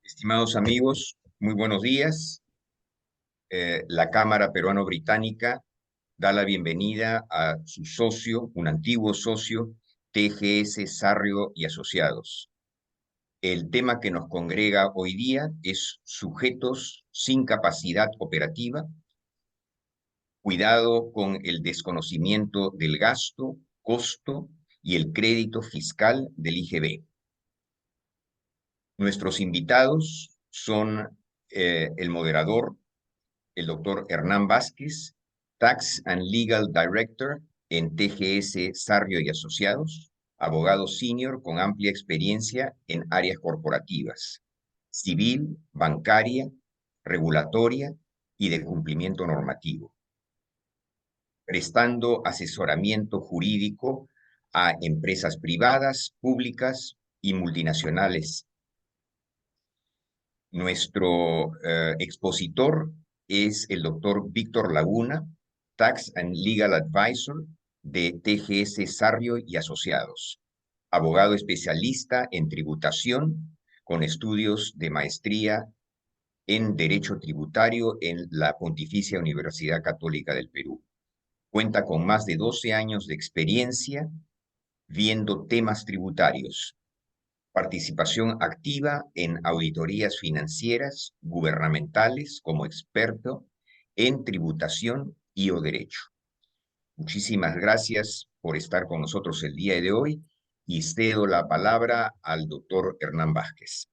Estimados amigos, muy buenos días. La Cámara Peruano-Británica da la bienvenida a su socio, un antiguo socio, TGS Sarrio y Asociados. El tema que nos congrega hoy día es sujetos sin capacidad operativa, cuidado con el desconocimiento del gasto, costo y el crédito fiscal del IGB. Nuestros invitados son el moderador, el doctor Hernán Vázquez, Tax and Legal Director en TGS Sarrio y Asociados, abogado senior con amplia experiencia en áreas corporativas, civil, bancaria, regulatoria y de cumplimiento normativo, prestando asesoramiento jurídico a empresas privadas, públicas y multinacionales. Nuestro expositor es el doctor Víctor Laguna, Tax and Legal Advisor de TGS Sarrio y Asociados, abogado especialista en tributación con estudios de maestría en Derecho Tributario en la Pontificia Universidad Católica del Perú. Cuenta con más de 12 años de experiencia viendo temas tributarios, participación activa en auditorías financieras, gubernamentales, como experto en tributación y o derecho. Muchísimas gracias por estar con nosotros el día de hoy y cedo la palabra al doctor Hernán Vázquez.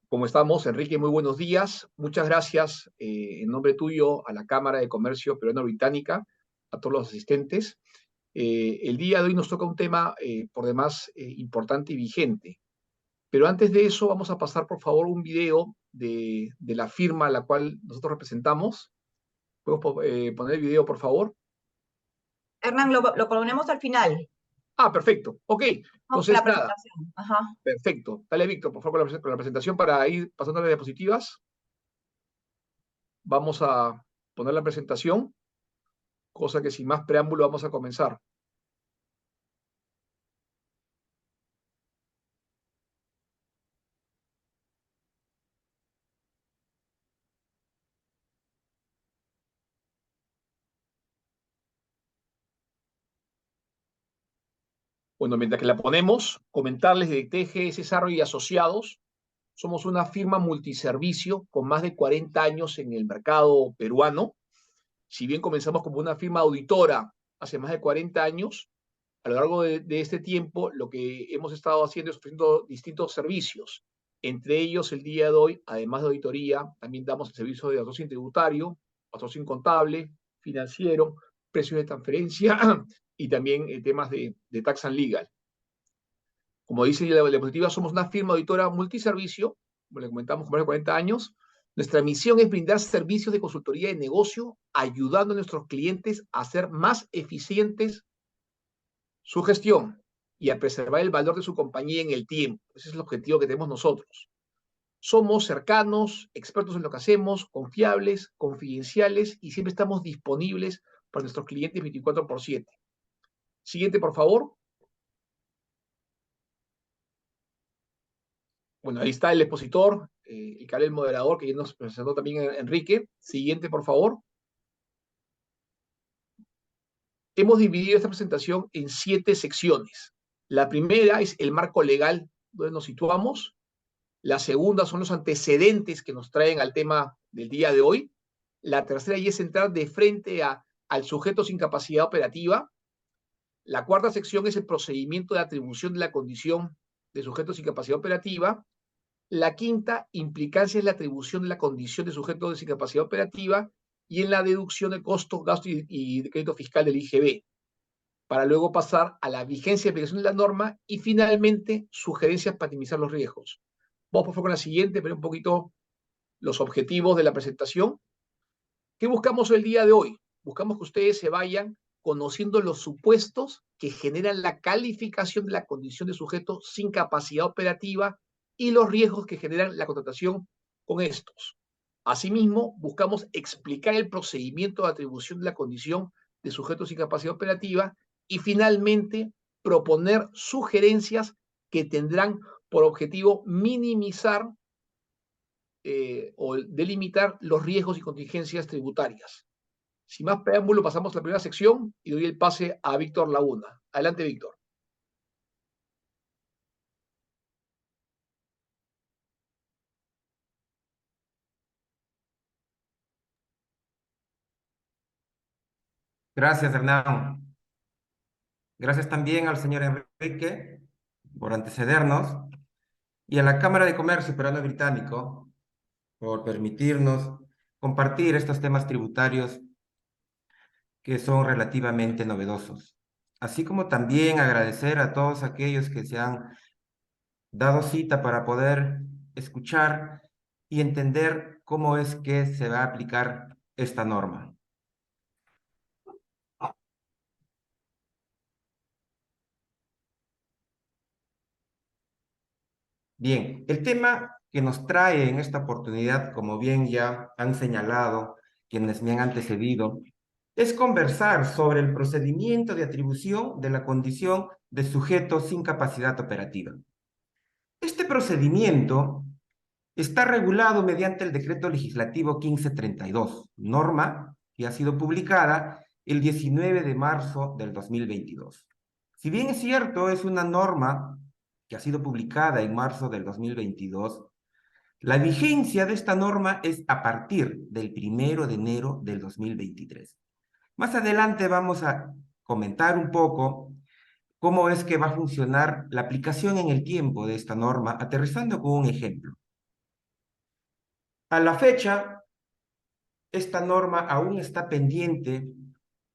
¿Cómo estamos, Enrique? Muy buenos días. Muchas gracias en nombre tuyo a la Cámara de Comercio Peruano-Británica, a todos los asistentes. El día de hoy nos toca un tema por demás importante y vigente. Pero antes de eso vamos a pasar, por favor, un video de la firma a la cual nosotros representamos. ¿Podemos poner el video, por favor? Hernán, lo ponemos al final. Ah, perfecto. Ok. Entonces, la presentación. Ajá. Perfecto. Dale, Víctor, por favor, con la presentación para ir pasando las diapositivas. Vamos a poner la presentación, cosa que sin más preámbulo vamos a comenzar. Bueno, mientras que la ponemos, comentarles de TGS Sarrio y Asociados. Somos una firma multiservicio con más de 40 años en el mercado peruano. Si bien comenzamos como una firma auditora hace más de 40 años, a lo largo de este tiempo lo que hemos estado haciendo es ofreciendo distintos servicios. Entre ellos, el día de hoy, además de auditoría, también damos el servicio de outsourcing tributario, outsourcing contable, financiero, precios de transferencia y también temas de tax and legal. Como dice la diapositiva, somos una firma auditora multiservicio, como le comentamos, con más de 40 años. Nuestra misión es brindar servicios de consultoría de negocio, ayudando a nuestros clientes a hacer más eficientes su gestión y a preservar el valor de su compañía en el tiempo. Ese es el objetivo que tenemos nosotros. Somos cercanos, expertos en lo que hacemos, confiables, confidenciales y siempre estamos disponibles para nuestros clientes 24/7. Siguiente, por favor. Bueno, ahí está el expositor, el moderador, que ya nos presentó también Enrique. Siguiente, por favor. Hemos dividido esta presentación en 7 secciones. La primera es el marco legal donde nos situamos. La segunda son los antecedentes que nos traen al tema del día de hoy. La tercera ya es entrar de frente al sujeto sin capacidad operativa. La cuarta sección es el procedimiento de atribución de la condición de sujeto sin capacidad operativa. La quinta, implicancia es la atribución de la condición de sujeto de discapacidad operativa y en la deducción de costo, gasto y de crédito fiscal del IGB, para luego pasar a la vigencia y aplicación de la norma y finalmente sugerencias para minimizar los riesgos. Vamos por favor con la siguiente, pero un poquito los objetivos de la presentación. ¿Qué buscamos el día de hoy? Buscamos que ustedes se vayan conociendo los supuestos que generan la calificación de la condición de sujeto sin capacidad operativa y los riesgos que generan la contratación con estos. Asimismo, buscamos explicar el procedimiento de atribución de la condición de sujeto sin capacidad operativa y finalmente proponer sugerencias que tendrán por objetivo minimizar o delimitar los riesgos y contingencias tributarias. Sin más preámbulo, pasamos a la primera sección y doy el pase a Víctor Laguna. Adelante, Víctor. Gracias, Hernán. Gracias también al señor Enrique por antecedernos y a la Cámara de Comercio Peruano Británico por permitirnos compartir estos temas tributarios que son relativamente novedosos. Así como también agradecer a todos aquellos que se han dado cita para poder escuchar y entender cómo es que se va a aplicar esta norma. Bien, el tema que nos trae en esta oportunidad, como bien ya han señalado quienes me han antecedido, es conversar sobre el procedimiento de atribución de la condición de sujeto sin capacidad operativa. Este procedimiento está regulado mediante el Decreto Legislativo 1532, norma que ha sido publicada el 19 de marzo del 2022. Si bien es cierto, es una norma que ha sido publicada en marzo del 2022, la vigencia de esta norma es a partir del 1 de enero del 2023. Más adelante vamos a comentar un poco cómo es que va a funcionar la aplicación en el tiempo de esta norma, aterrizando con un ejemplo. A la fecha, esta norma aún está pendiente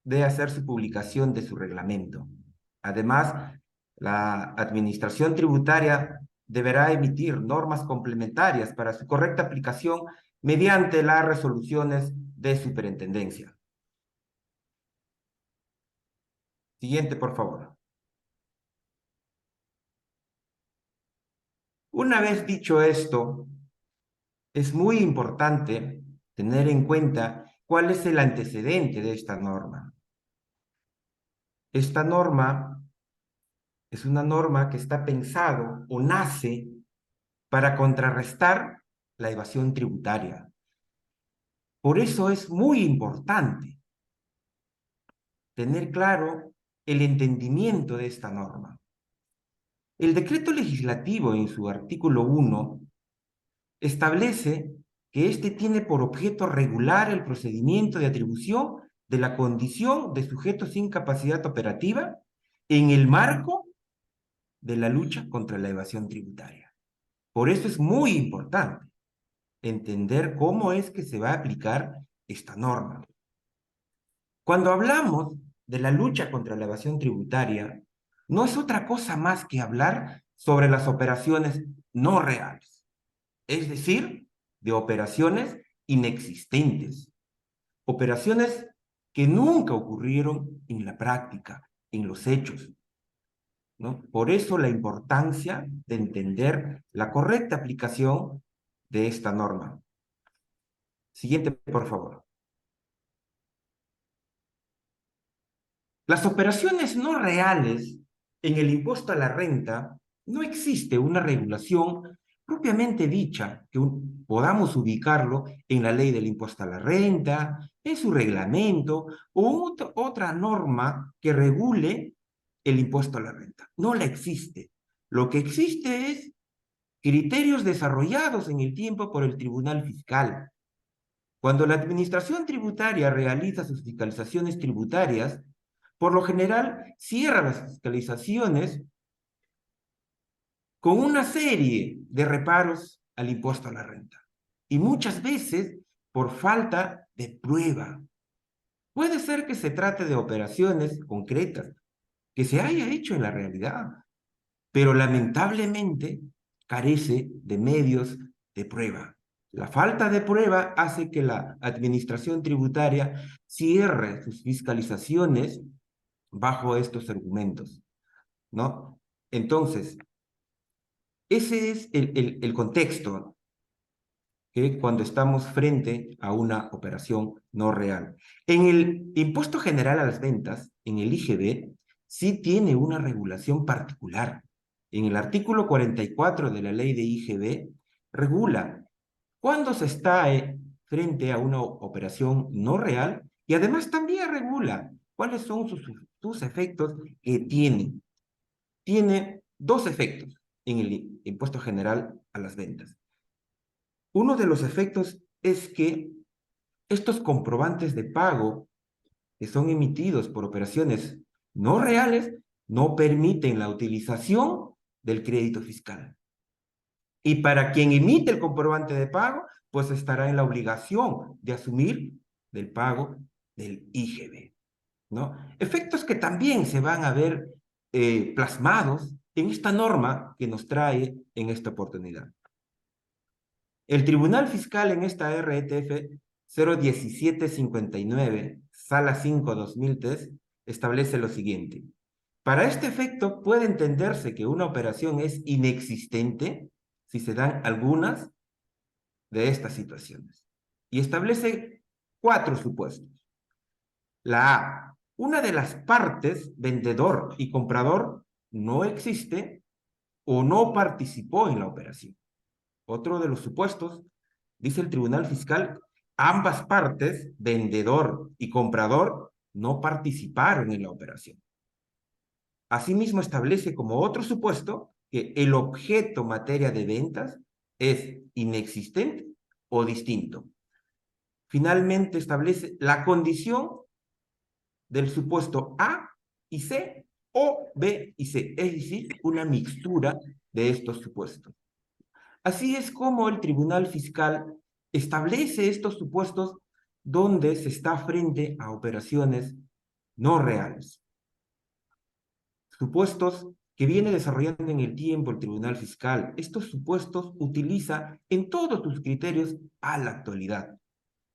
de hacer su publicación de su reglamento. Además, la Administración Tributaria deberá emitir normas complementarias para su correcta aplicación mediante las resoluciones de superintendencia. Siguiente, por favor. Una vez dicho esto, es muy importante tener en cuenta cuál es el antecedente de esta norma. Esta norma es una norma que está pensado o nace para contrarrestar la evasión tributaria. Por eso es muy importante tener claro el entendimiento de esta norma. El decreto legislativo en su artículo 1 establece que éste tiene por objeto regular el procedimiento de atribución de la condición de sujeto sin capacidad operativa en el marco de la lucha contra la evasión tributaria. Por eso es muy importante entender cómo es que se va a aplicar esta norma. Cuando hablamos de la lucha contra la evasión tributaria, no es otra cosa más que hablar sobre las operaciones no reales, es decir, de operaciones inexistentes, operaciones que nunca ocurrieron en la práctica, en los hechos, ¿no? Por eso la importancia de entender la correcta aplicación de esta norma. Siguiente, por favor. Las operaciones no reales en el impuesto a la renta no existe una regulación propiamente dicha que podamos ubicarlo en la ley del impuesto a la renta, en su reglamento o otra norma que regule el impuesto a la renta. No la existe. Lo que existe es criterios desarrollados en el tiempo por el Tribunal Fiscal. Cuando la Administración Tributaria realiza sus fiscalizaciones tributarias, por lo general cierra las fiscalizaciones con una serie de reparos al impuesto a la renta. Y muchas veces por falta de prueba. Puede ser que se trate de operaciones concretas que se haya hecho en la realidad, pero lamentablemente carece de medios de prueba. La falta de prueba hace que la Administración Tributaria cierre sus fiscalizaciones bajo estos argumentos, ¿no? Entonces, ese es el contexto que cuando estamos frente a una operación no real. En el Impuesto General a las Ventas, en el IGB, sí tiene una regulación particular. en el artículo 44 de la ley de IGB, regula cuándo se está frente a una operación no real y además también regula cuáles son sus efectos que tiene. Tiene dos efectos en el impuesto general a las ventas. Uno de los efectos es que estos comprobantes de pago que son emitidos por operaciones no reales no permiten la utilización del crédito fiscal. Y para quien emite el comprobante de pago, pues estará en la obligación de asumir del pago del IGB, ¿no? Efectos que también se van a ver plasmados en esta norma que nos trae en esta oportunidad. El Tribunal Fiscal en esta RTF 01759, Sala 5, 2003, establece lo siguiente. Para este efecto puede entenderse que una operación es inexistente si se dan algunas de estas situaciones. Y establece 4 supuestos. La A, una de las partes, vendedor y comprador, no existe o no participó en la operación. Otro de los supuestos, dice el Tribunal Fiscal, ambas partes, vendedor y comprador, no participaron en la operación. Asimismo, establece como otro supuesto que el objeto materia de ventas es inexistente o distinto. Finalmente, establece la condición del supuesto A y C o B y C, es decir, una mixtura de estos supuestos. Así es como el Tribunal Fiscal establece estos supuestos donde se está frente a operaciones no reales. Supuestos que viene desarrollando en el tiempo el Tribunal Fiscal. Estos supuestos utiliza en todos sus criterios a la actualidad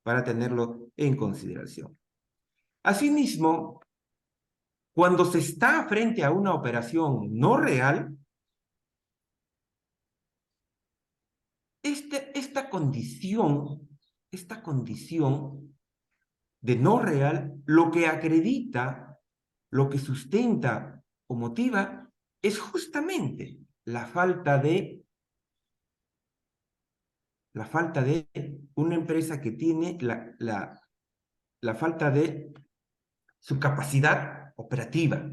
para tenerlo en consideración. Asimismo, cuando se está frente a una operación no real, esta condición de no real, lo que acredita, lo que sustenta o motiva es justamente la falta de una empresa que tiene la falta de su capacidad operativa.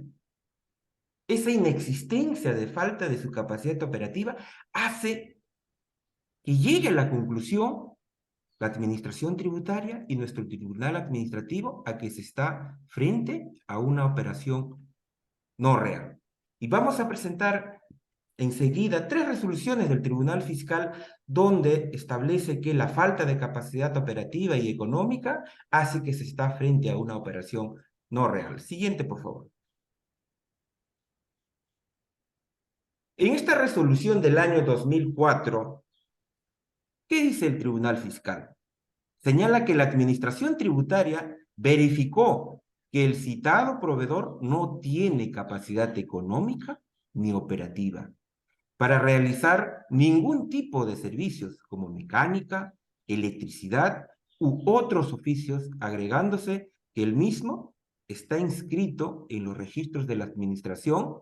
Esa inexistencia de falta de su capacidad operativa hace que llegue a la conclusión la administración tributaria y nuestro tribunal administrativo a que se está frente a una operación no real. Y vamos a presentar enseguida 3 resoluciones del Tribunal Fiscal donde establece que la falta de capacidad operativa y económica hace que se está frente a una operación no real. Siguiente, por favor. En esta resolución del año 2004, ¿qué dice el Tribunal Fiscal? Señala que la administración tributaria verificó que el citado proveedor no tiene capacidad económica ni operativa para realizar ningún tipo de servicios como mecánica, electricidad u otros oficios, agregándose que el mismo está inscrito en los registros de la administración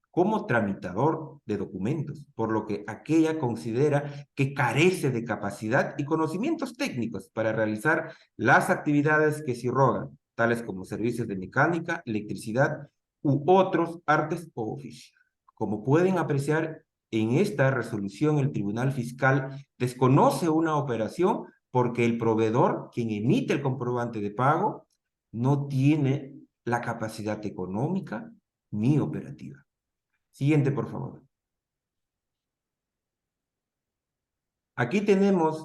como tramitador de documentos, por lo que aquella considera que carece de capacidad y conocimientos técnicos para realizar las actividades que se irrogan, tales como servicios de mecánica, electricidad u otros artes o oficios. Como pueden apreciar, en esta resolución el Tribunal Fiscal desconoce una operación porque el proveedor, quien emite el comprobante de pago, no tiene la capacidad económica ni operativa. Siguiente, por favor. Aquí tenemos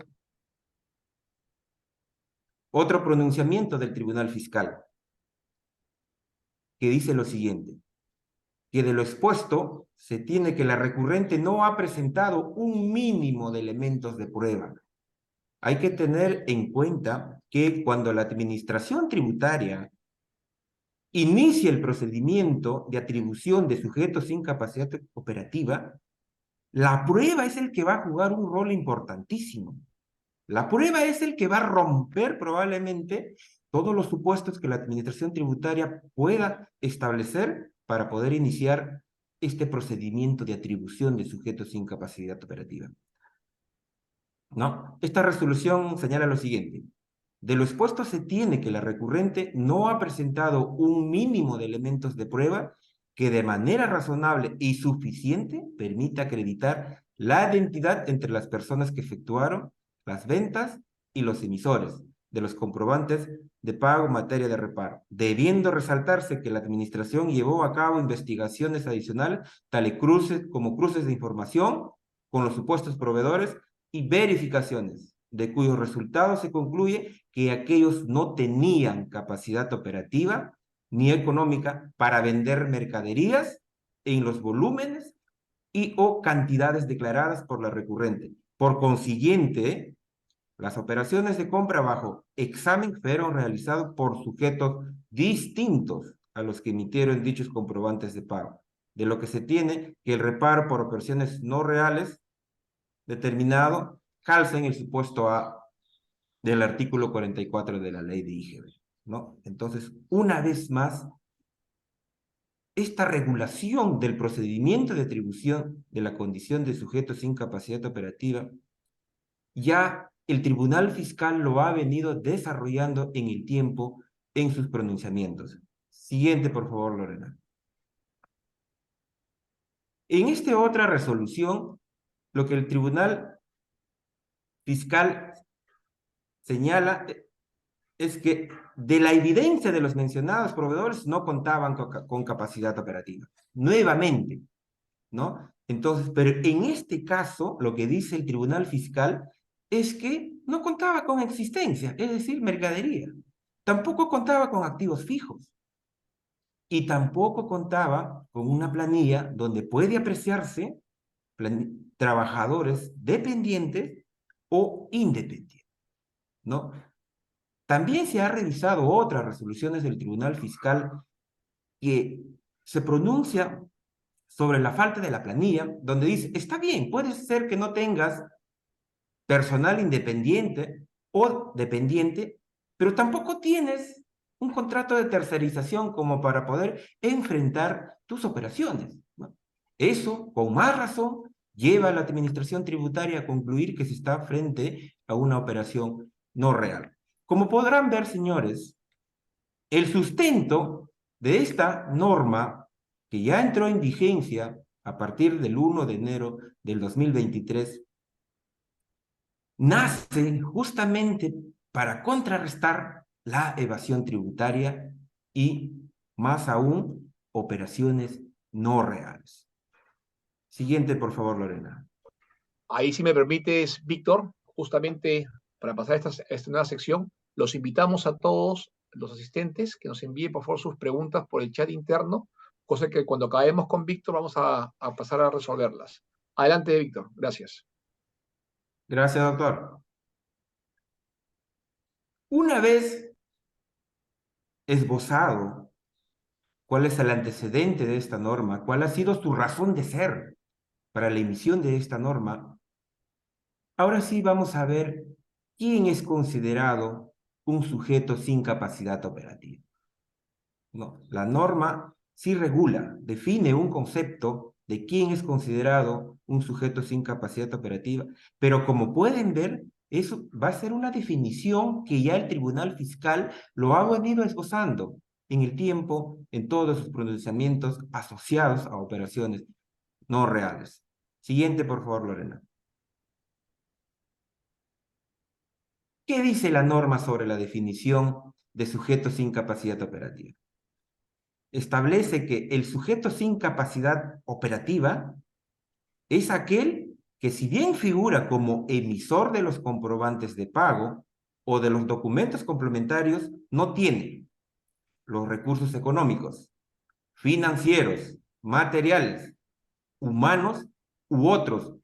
otro pronunciamiento del Tribunal Fiscal que dice lo siguiente, que de lo expuesto se tiene que la recurrente no ha presentado un mínimo de elementos de prueba. Hay que tener en cuenta que cuando la administración tributaria inicia el procedimiento de atribución de sujetos sin capacidad operativa, la prueba es el que va a jugar un rol importantísimo. La prueba es el que va a romper probablemente todos los supuestos que la administración tributaria pueda establecer para poder iniciar este procedimiento de atribución de sujetos sin capacidad operativa. ¿No? Esta resolución señala lo siguiente. De lo expuesto se tiene que la recurrente no ha presentado un mínimo de elementos de prueba que de manera razonable y suficiente permita acreditar la identidad entre las personas que efectuaron las ventas y los emisores de los comprobantes de pago en materia de reparo, debiendo resaltarse que la Administración llevó a cabo investigaciones adicionales, tales como cruces de información con los supuestos proveedores y verificaciones, de cuyos resultados se concluye que aquellos no tenían capacidad operativa ni económica para vender mercaderías en los volúmenes y o cantidades declaradas por la recurrente. Por consiguiente, las operaciones de compra bajo examen fueron realizadas por sujetos distintos a los que emitieron dichos comprobantes de pago, de lo que se tiene que el reparo por operaciones no reales determinado calza en el supuesto A del artículo 44 de la ley de IGB, ¿no? Entonces, una vez más, esta regulación del procedimiento de atribución de la condición de sujeto sin capacidad operativa, ya el Tribunal Fiscal lo ha venido desarrollando en el tiempo en sus pronunciamientos. Siguiente, por favor, Lorena. En esta otra resolución, lo que el Tribunal Fiscal señala es que de la evidencia de los mencionados proveedores no contaban con capacidad operativa. Nuevamente, ¿no? Entonces, pero en este caso, lo que dice el Tribunal Fiscal es que no contaba con existencia, es decir, mercadería. Tampoco contaba con activos fijos. Y tampoco contaba con una planilla donde puede apreciarse trabajadores dependientes o independientes, ¿no? También se ha revisado otras resoluciones del Tribunal Fiscal que se pronuncia sobre la falta de la planilla, donde dice, está bien, puede ser que no tengas personal independiente o dependiente, pero tampoco tienes un contrato de tercerización como para poder enfrentar tus operaciones, ¿no? Eso, con más razón, lleva a la administración tributaria a concluir que se está frente a una operación no real. Como podrán ver, señores, el sustento de esta norma, que ya entró en vigencia a partir del 1 de enero del 2023, nace justamente para contrarrestar la evasión tributaria y, más aún, operaciones no reales. Siguiente, por favor, Lorena. Ahí, si me permites, Víctor, justamente para pasar a esta nueva sección, los invitamos a todos los asistentes que nos envíen, por favor, sus preguntas por el chat interno, cosa que cuando acabemos con Víctor vamos a pasar a resolverlas. Adelante, Víctor. Gracias. Gracias, doctor. Una vez esbozado cuál es el antecedente de esta norma, cuál ha sido su razón de ser para la emisión de esta norma, ahora sí vamos a ver quién es considerado un sujeto sin capacidad operativa. No, la norma sí regula, define un concepto de quién es considerado un sujeto sin capacidad operativa, pero como pueden ver, eso va a ser una definición que ya el Tribunal Fiscal lo ha venido esbozando en el tiempo, en todos sus pronunciamientos asociados a operaciones no reales. Siguiente, por favor, Lorena. ¿Qué dice la norma sobre la definición de sujeto sin capacidad operativa? Establece que el sujeto sin capacidad operativa es aquel que, si bien figura como emisor de los comprobantes de pago o de los documentos complementarios, no tiene los recursos económicos, financieros, materiales, humanos u otros,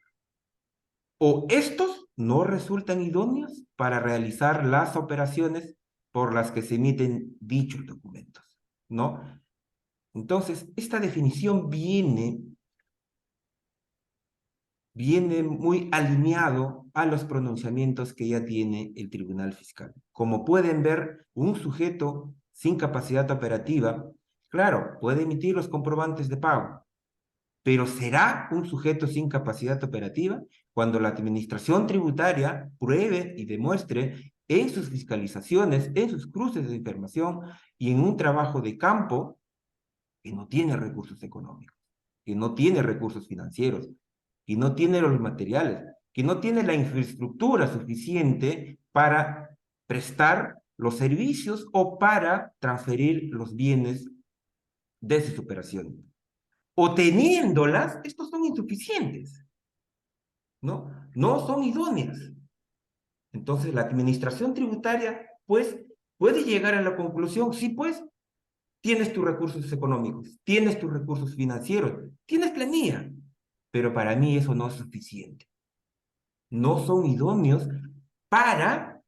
o estos no resultan idóneos para realizar las operaciones por las que se emiten dichos documentos, ¿no? Entonces, esta definición viene muy alineado a los pronunciamientos que ya tiene el Tribunal Fiscal. Como pueden ver, un sujeto sin capacidad operativa, claro, puede emitir los comprobantes de pago, pero será un sujeto sin capacidad operativa cuando la administración tributaria pruebe y demuestre en sus fiscalizaciones, en sus cruces de información y en un trabajo de campo que no tiene recursos económicos, que no tiene recursos financieros, que no tiene los materiales, que no tiene la infraestructura suficiente para prestar los servicios o para transferir los bienes de sus operaciones. O teniéndolas, estos son insuficientes, ¿no? No son idóneas. Entonces, la administración tributaria, pues, puede llegar a la conclusión, sí, pues, tienes tus recursos económicos, tienes tus recursos financieros, tienes planilla, pero para mí eso no es suficiente. No son idóneos para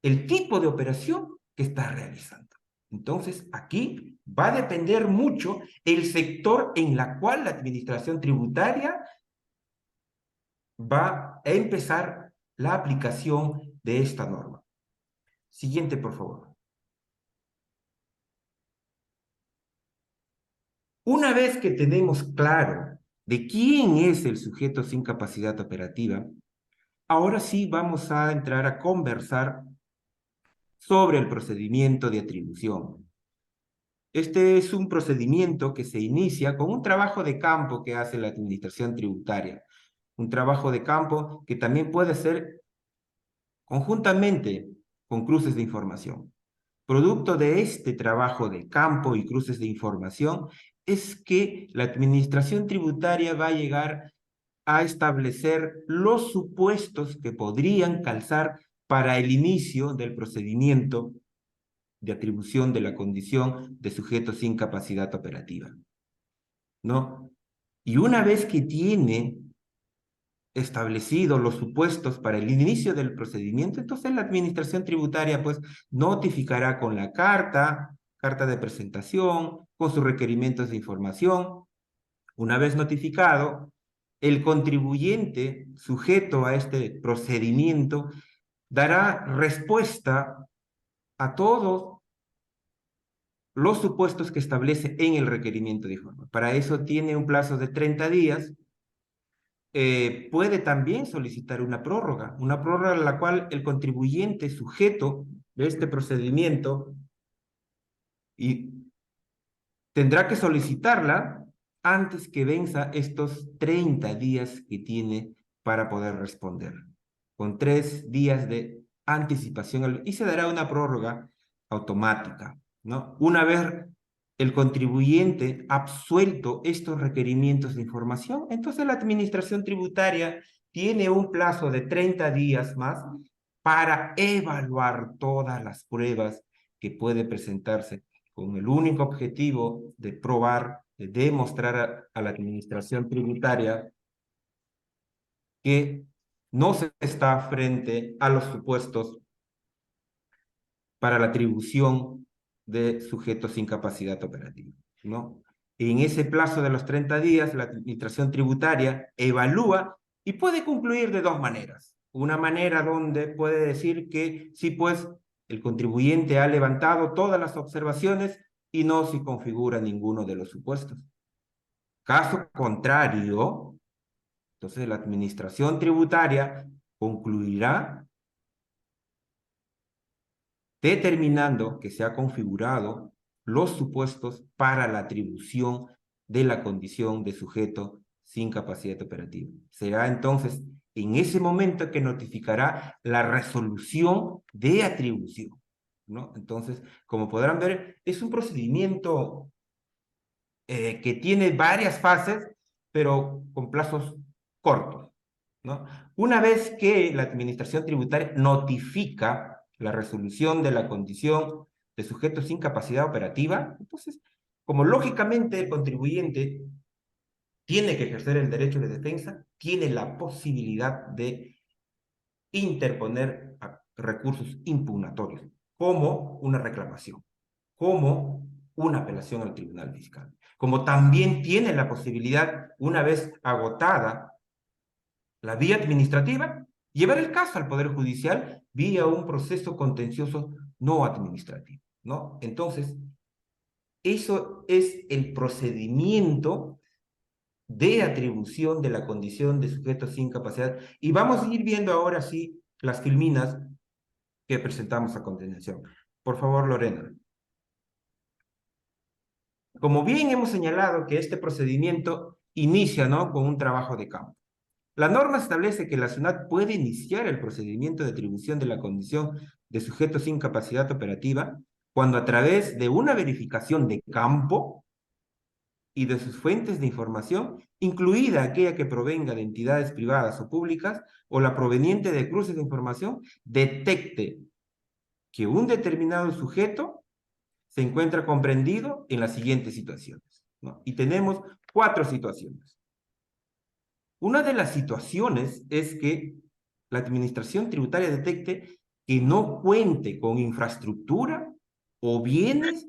el tipo de operación que está realizando. Entonces, aquí va a depender mucho el sector en la cual la administración tributaria va a empezar la aplicación de esta norma. Siguiente, por favor. Una vez que tenemos claro de quién es el sujeto sin capacidad operativa, ahora sí vamos a entrar a conversar sobre el procedimiento de atribución. Este es un procedimiento que se inicia con un trabajo de campo que hace la administración tributaria. Un trabajo de campo que también puede ser conjuntamente con cruces de información. Producto de este trabajo de campo y cruces de información es que la administración tributaria va a llegar a establecer los supuestos que podrían calzar para el inicio del procedimiento de atribución de la condición de sujeto sin capacidad operativa, ¿no? Y una vez que tiene establecidos los supuestos para el inicio del procedimiento, entonces la administración tributaria pues notificará con la carta de presentación, con sus requerimientos de información. Una vez notificado, el contribuyente sujeto a este procedimiento dará respuesta a todos los supuestos que establece en el requerimiento de información. Para eso tiene un plazo de 30 días. Puede también solicitar una prórroga en la cual el contribuyente sujeto de este procedimiento y tendrá que solicitarla antes que venza estos 30 días que tiene para poder responder, con 3 días de anticipación, y se dará una prórroga automática, ¿no? Una vez el contribuyente absuelto estos requerimientos de información, entonces la administración tributaria tiene un plazo de 30 días más para evaluar todas las pruebas que puede presentarse con el único objetivo de probar, de demostrar a la administración tributaria que no se está frente a los supuestos para la atribución de sujetos sin capacidad operativa, ¿no? En ese plazo de los 30 días, la administración tributaria evalúa y puede concluir de dos maneras. Una manera donde puede decir que sí, pues, el contribuyente ha levantado todas las observaciones y no se configura ninguno de los supuestos. Caso contrario, entonces la administración tributaria concluirá determinando que se ha configurado los supuestos para la atribución de la condición de sujeto sin capacidad operativa. Será entonces en ese momento que notificará la resolución de atribución, ¿no? Entonces, como podrán ver, es un procedimiento que tiene varias fases, pero con plazos cortos, ¿no? Una vez que la administración tributaria notifica la resolución de la condición de sujeto sin capacidad operativa, entonces, como lógicamente el contribuyente tiene que ejercer el derecho de defensa, tiene la posibilidad de interponer recursos impugnatorios, como una reclamación, como una apelación al tribunal fiscal, como también tiene la posibilidad, una vez agotada la vía administrativa, llevar el caso al Poder Judicial vía un proceso contencioso no administrativo, ¿no? Entonces, eso es el procedimiento de atribución de la condición de sujeto sin capacidad. Y vamos a ir viendo ahora sí las filminas que presentamos a continuación. Por favor, Lorena. Como bien hemos señalado que este procedimiento inicia, ¿no?, con un trabajo de campo. La norma establece que la SUNAT puede iniciar el procedimiento de atribución de la condición de sujeto sin capacidad operativa cuando a través de una verificación de campo y de sus fuentes de información, incluida aquella que provenga de entidades privadas o públicas o la proveniente de cruces de información, detecte que un determinado sujeto se encuentra comprendido en las siguientes situaciones, ¿no? Y tenemos 4 situaciones. Una de las situaciones es que la administración tributaria detecte que no cuente con infraestructura o bienes,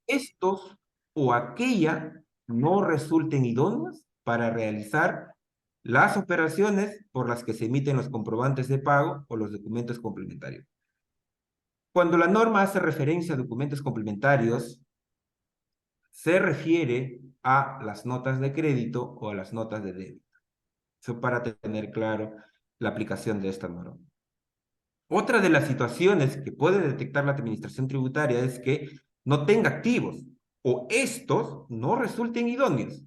estos o aquella no resulten idóneos para realizar las operaciones por las que se emiten los comprobantes de pago o los documentos complementarios. Cuando la norma hace referencia a documentos complementarios, se refiere a las notas de crédito o a las notas de débito. Eso para tener claro la aplicación de esta norma. Otra de las situaciones que puede detectar la administración tributaria es que no tenga activos o estos no resulten idóneos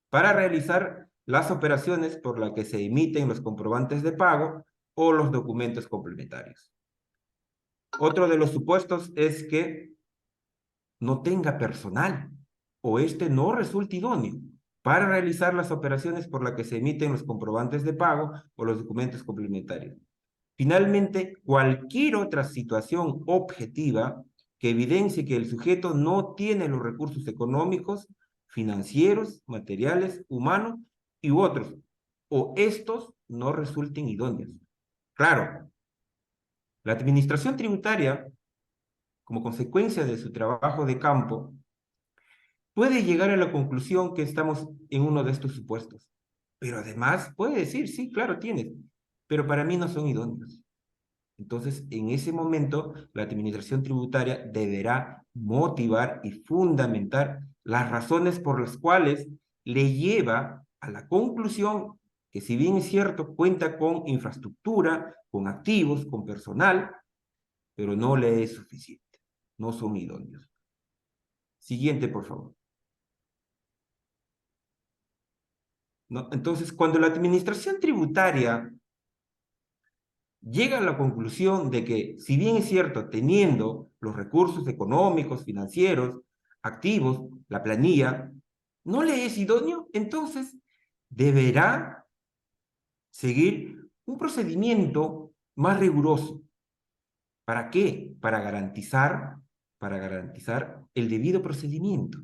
para realizar las operaciones por las que se emiten los comprobantes de pago o los documentos complementarios. Otro de los supuestos es que no tenga personal o este no resulte idóneo para realizar las operaciones por las que se emiten los comprobantes de pago o los documentos complementarios. Finalmente, cualquier otra situación objetiva que evidencie que el sujeto no tiene los recursos económicos, financieros, materiales, humanos y otros, o estos no resulten idóneos. Claro, la administración tributaria, como consecuencia de su trabajo de campo, puede llegar a la conclusión que estamos en uno de estos supuestos, pero además puede decir, sí, claro, tienes, pero para mí no son idóneos. Entonces, en ese momento, la administración tributaria deberá motivar y fundamentar las razones por las cuales le lleva a la conclusión que, si bien es cierto, cuenta con infraestructura, con activos, con personal, pero no le es suficiente, no son idóneos. Siguiente, por favor. ¿No? Entonces, cuando la administración tributaria llega a la conclusión de que, si bien es cierto, teniendo los recursos económicos, financieros, activos, la planilla, no le es idóneo, entonces deberá seguir un procedimiento más riguroso. ¿Para qué? Para garantizar el debido procedimiento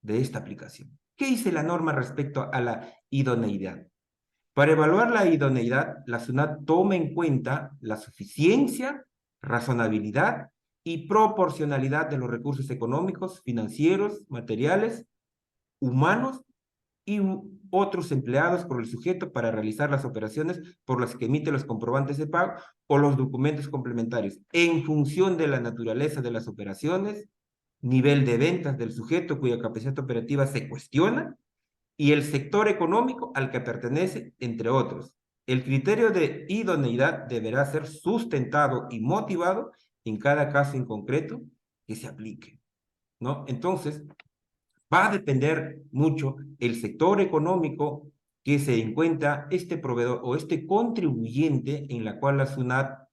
de esta aplicación. ¿Qué dice la norma respecto a la idoneidad? Para evaluar la idoneidad, la SUNAT toma en cuenta la suficiencia, razonabilidad y proporcionalidad de los recursos económicos, financieros, materiales, humanos y otros empleados por el sujeto para realizar las operaciones por las que emite los comprobantes de pago o los documentos complementarios, en función de la naturaleza de las operaciones, nivel de ventas del sujeto cuya capacidad operativa se cuestiona, y el sector económico al que pertenece, entre otros. El criterio de idoneidad deberá ser sustentado y motivado en cada caso en concreto que se aplique, ¿no? Entonces, va a depender mucho el sector económico que se encuentra este proveedor o este contribuyente en la cual la SUNAT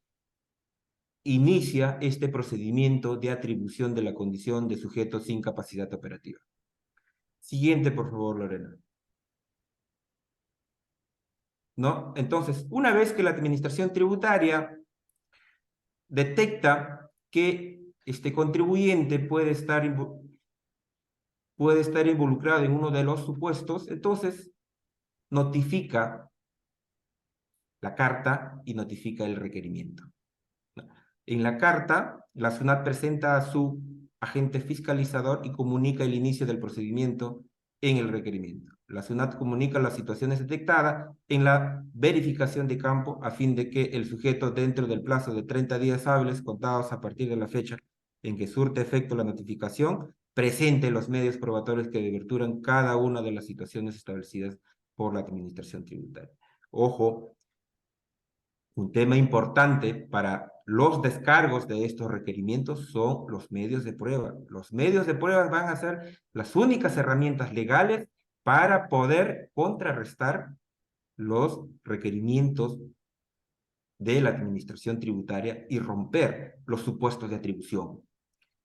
inicia este procedimiento de atribución de la condición de sujeto sin capacidad operativa. Siguiente, por favor, Lorena. ¿No? Entonces, una vez que la administración tributaria detecta que este contribuyente puede estar involucrado en uno de los supuestos, entonces notifica la carta y notifica el requerimiento. En la carta, la SUNAT presenta a su agente fiscalizador y comunica el inicio del procedimiento en el requerimiento. La SUNAT comunica las situaciones detectadas en la verificación de campo a fin de que el sujeto, dentro del plazo de 30 días hábiles contados a partir de la fecha en que surte efecto la notificación, presente los medios probatorios que desvirtúan cada una de las situaciones establecidas por la Administración Tributaria. Ojo, un tema importante para los descargos de estos requerimientos son los medios de prueba. Los medios de prueba van a ser las únicas herramientas legales para poder contrarrestar los requerimientos de la Administración Tributaria y romper los supuestos de atribución.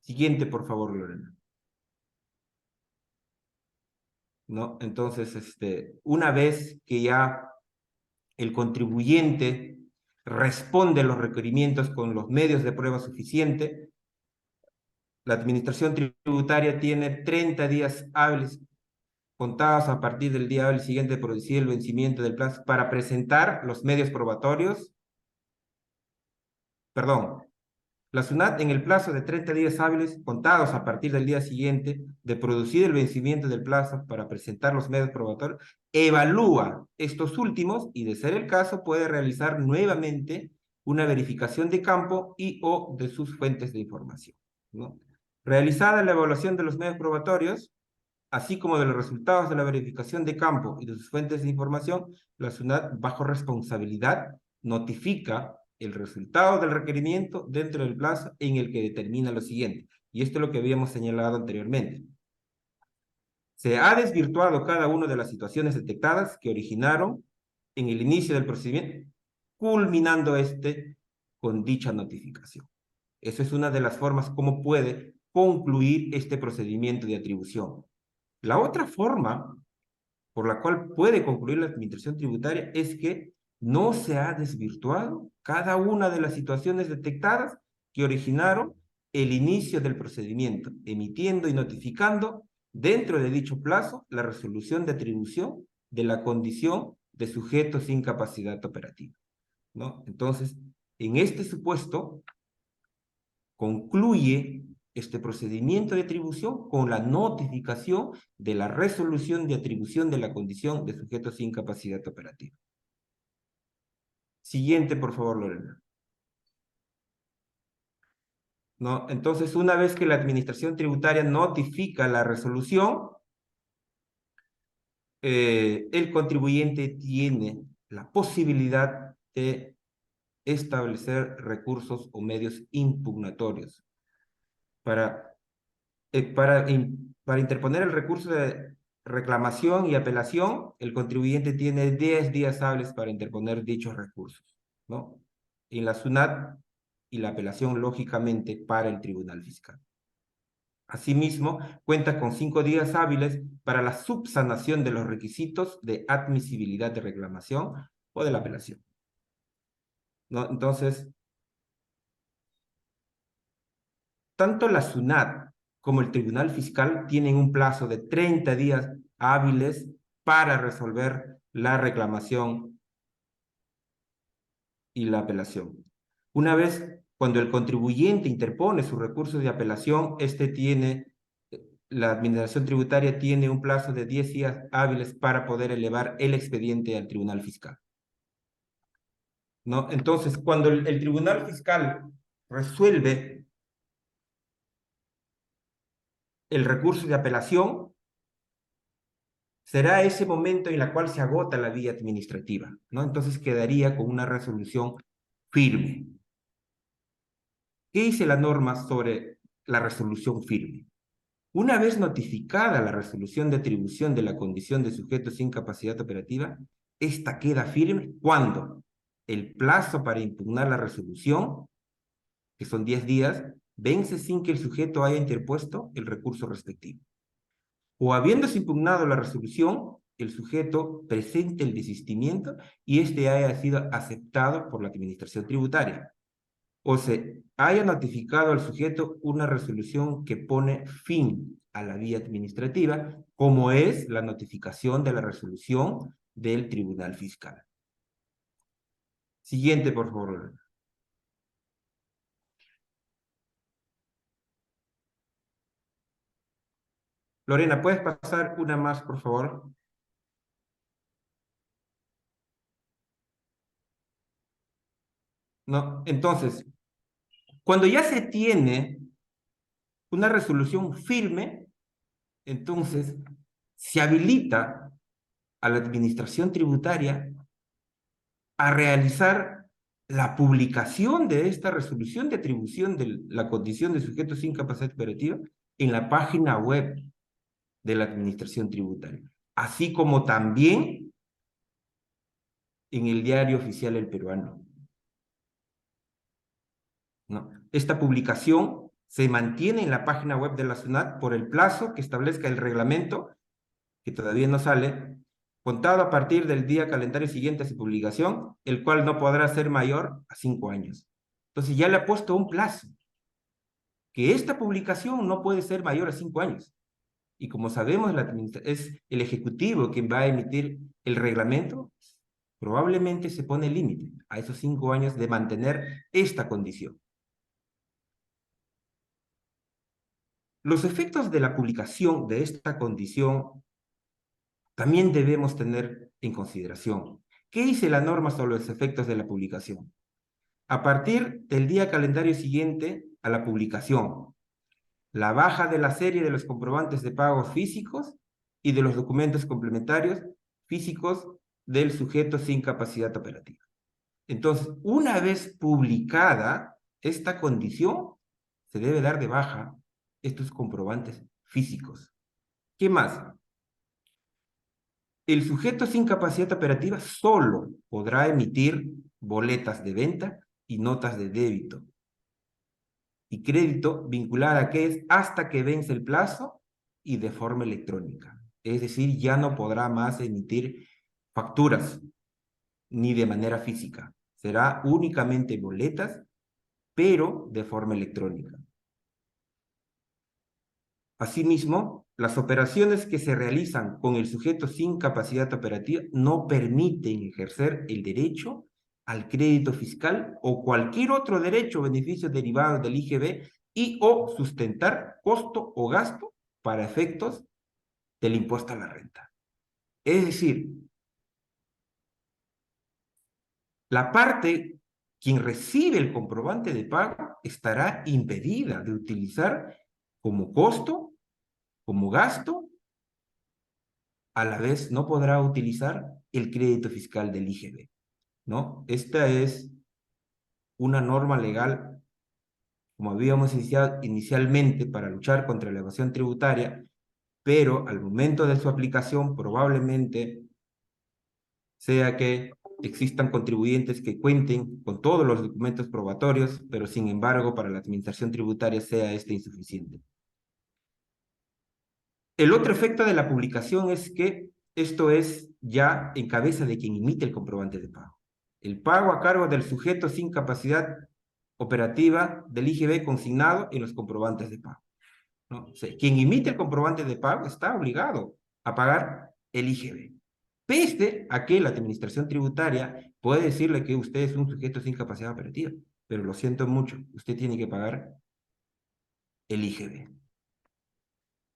Siguiente, por favor, Lorena. ¿No? Entonces, una vez que ya el contribuyente responde a los requerimientos con los medios de prueba suficiente, la Administración Tributaria tiene 30 días hábiles contados a partir del día hábil siguiente de producir el vencimiento del plazo para presentar los medios probatorios. Perdón, la SUNAT, en el plazo de 30 días hábiles contados a partir del día siguiente de producir el vencimiento del plazo para presentar los medios probatorios, evalúa estos últimos y, de ser el caso, puede realizar nuevamente una verificación de campo y o de sus fuentes de información, ¿no? Realizada la evaluación de los medios probatorios, así como de los resultados de la verificación de campo y de sus fuentes de información, la SUNAT, bajo responsabilidad, notifica el resultado del requerimiento dentro del plazo en el que determina lo siguiente. Y esto es lo que habíamos señalado anteriormente. Se ha desvirtuado cada una de las situaciones detectadas que originaron en el inicio del procedimiento, culminando con dicha notificación. Esa es una de las formas como puede concluir este procedimiento de atribución. La otra forma por la cual puede concluir la Administración Tributaria es que no se ha desvirtuado cada una de las situaciones detectadas que originaron el inicio del procedimiento, emitiendo y notificando dentro de dicho plazo la resolución de atribución de la condición de sujeto sin capacidad operativa, ¿no? Entonces, en este supuesto, concluye este procedimiento de atribución con la notificación de la resolución de atribución de la condición de sujeto sin capacidad operativa. Siguiente, por favor, Lorena. ¿No? Entonces, una vez que la Administración Tributaria notifica la resolución, el contribuyente tiene la posibilidad de establecer recursos o medios impugnatorios para interponer el recurso de reclamación y apelación. El contribuyente tiene 10 días hábiles para interponer dichos recursos, ¿no? En la SUNAT, y la apelación, lógicamente, para el Tribunal Fiscal. Asimismo, cuenta con 5 días hábiles para la subsanación de los requisitos de admisibilidad de reclamación o de la apelación, ¿no? Entonces, tanto la SUNAT como el Tribunal Fiscal tienen un plazo de 30 días hábiles para resolver la reclamación y la apelación. Una vez cuando el contribuyente interpone su recurso de apelación, la Administración Tributaria tiene un plazo de 10 días hábiles para poder elevar el expediente al Tribunal Fiscal, ¿no? Entonces, cuando el Tribunal Fiscal resuelve el recurso de apelación, será ese momento en el cual se agota la vía administrativa, ¿no? Entonces quedaría con una resolución firme. ¿Qué dice la norma sobre la resolución firme? Una vez notificada la resolución de atribución de la condición de sujeto sin capacidad operativa, esta queda firme cuando el plazo para impugnar la resolución, que son 10 días, vence sin que el sujeto haya interpuesto el recurso respectivo. O habiéndose impugnado la resolución, el sujeto presente el desistimiento y este haya sido aceptado por la Administración Tributaria. O se haya notificado al sujeto una resolución que pone fin a la vía administrativa, como es la notificación de la resolución del Tribunal Fiscal. Siguiente, por favor. Lorena, ¿puedes pasar una más, por favor? No, entonces, cuando ya se tiene una resolución firme, entonces se habilita a la administración tributaria a realizar la publicación de esta resolución de atribución de la condición de sujeto sin capacidad operativa en la página web de la administración tributaria, así como también en el Diario Oficial El Peruano, ¿no? Esta publicación se mantiene en la página web de la SUNAT por el plazo que establezca el reglamento, que todavía no sale, contado a partir del día calendario siguiente a su publicación, el cual no podrá ser mayor a 5 años. Entonces ya le ha puesto un plazo, que esta publicación no puede ser mayor a 5 años. Y como sabemos, es el Ejecutivo quien va a emitir el reglamento, probablemente se pone límite a esos 5 años de mantener esta condición. Los efectos de la publicación de esta condición también debemos tener en consideración. ¿Qué dice la norma sobre los efectos de la publicación? A partir del día calendario siguiente a la publicación, la baja de la serie de los comprobantes de pagos físicos y de los documentos complementarios físicos del sujeto sin capacidad operativa. Entonces, una vez publicada esta condición, se debe dar de baja estos comprobantes físicos. ¿Qué más? El sujeto sin capacidad operativa solo podrá emitir boletas de venta y notas de débito y crédito vinculada a que es hasta que vence el plazo y de forma electrónica. Es decir, ya no podrá más emitir facturas ni de manera física. Será únicamente boletas, pero de forma electrónica. Asimismo, las operaciones que se realizan con el sujeto sin capacidad operativa no permiten ejercer el derecho al crédito fiscal o cualquier otro derecho o beneficio derivado del IGB y o sustentar costo o gasto para efectos del impuesto a la renta. Es decir, la parte quien recibe el comprobante de pago estará impedida de utilizar como costo, como gasto. A la vez no podrá utilizar el crédito fiscal del IGB, ¿no? Esta es una norma legal, como habíamos iniciado inicialmente, para luchar contra la evasión tributaria, pero al momento de su aplicación probablemente sea que existan contribuyentes que cuenten con todos los documentos probatorios, pero sin embargo para la administración tributaria sea este insuficiente. El otro efecto de la publicación es que esto es ya en cabeza de quien emite el comprobante de pago. El pago a cargo del sujeto sin capacidad operativa del IGB consignado en los comprobantes de pago, ¿no? O sea, quien emite el comprobante de pago está obligado a pagar el IGB. Pese a que la administración tributaria puede decirle que usted es un sujeto sin capacidad operativa, pero lo siento mucho, usted tiene que pagar el IGB.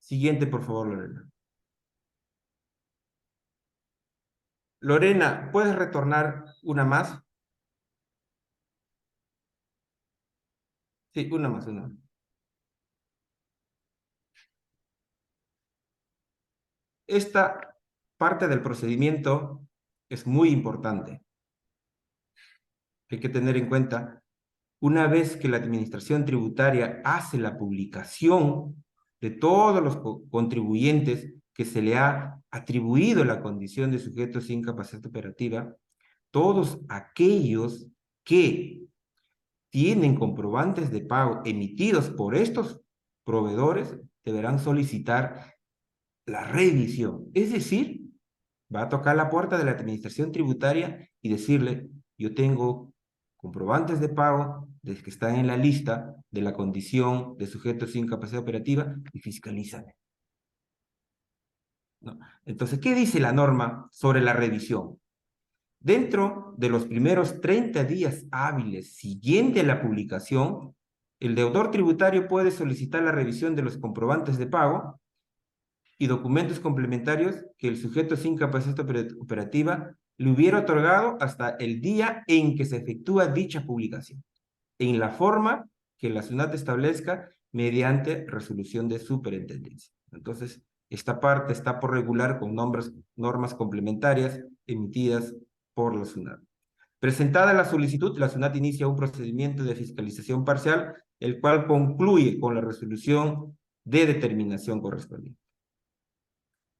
Siguiente, por favor, Lorena. Lorena, ¿puedes retornar una más? Sí, una más, una. Esta parte del procedimiento es muy importante. Hay que tener en cuenta, una vez que la administración tributaria hace la publicación de todos los contribuyentes que se le ha atribuido la condición de sujeto sin capacidad operativa, todos aquellos que tienen comprobantes de pago emitidos por estos proveedores deberán solicitar la revisión. Es decir, va a tocar la puerta de la administración tributaria y decirle, yo tengo comprobantes de pago de que están en la lista de la condición de sujeto sin capacidad operativa y fiscalízame, ¿no? Entonces, ¿qué dice la norma sobre la revisión? Dentro de los primeros 30 días hábiles siguiente a la publicación, el deudor tributario puede solicitar la revisión de los comprobantes de pago y documentos complementarios que el sujeto sin capacidad operativa le hubiera otorgado hasta el día en que se efectúa dicha publicación, en la forma que la SUNAT establezca mediante resolución de superintendencia. Entonces, esta parte está por regular con normas complementarias emitidas por la SUNAT. Presentada la solicitud, la SUNAT inicia un procedimiento de fiscalización parcial, el cual concluye con la resolución de determinación correspondiente.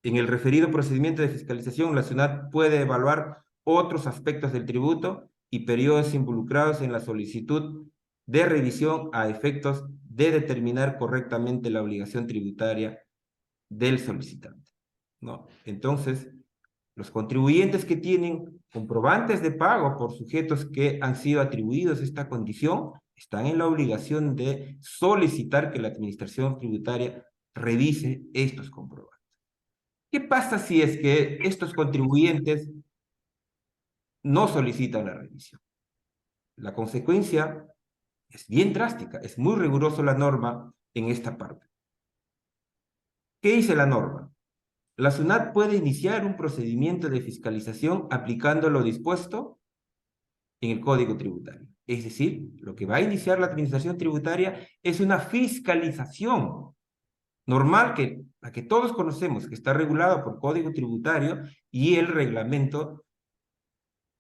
En el referido procedimiento de fiscalización, la SUNAT puede evaluar otros aspectos del tributo y periodos involucrados en la solicitud de revisión a efectos de determinar correctamente la obligación tributaria del solicitante, ¿no? Entonces, los contribuyentes que tienen comprobantes de pago por sujetos que han sido atribuidos a esta condición están en la obligación de solicitar que la administración tributaria revise estos comprobantes. ¿Qué pasa si es que estos contribuyentes no solicitan la revisión? La consecuencia es bien drástica, es muy rigurosa la norma en esta parte. ¿Qué dice la norma? La SUNAT puede iniciar un procedimiento de fiscalización aplicando lo dispuesto en el Código Tributario. Es decir, lo que va a iniciar la administración tributaria es una fiscalización normal la que todos conocemos, que está regulado por Código Tributario y el reglamento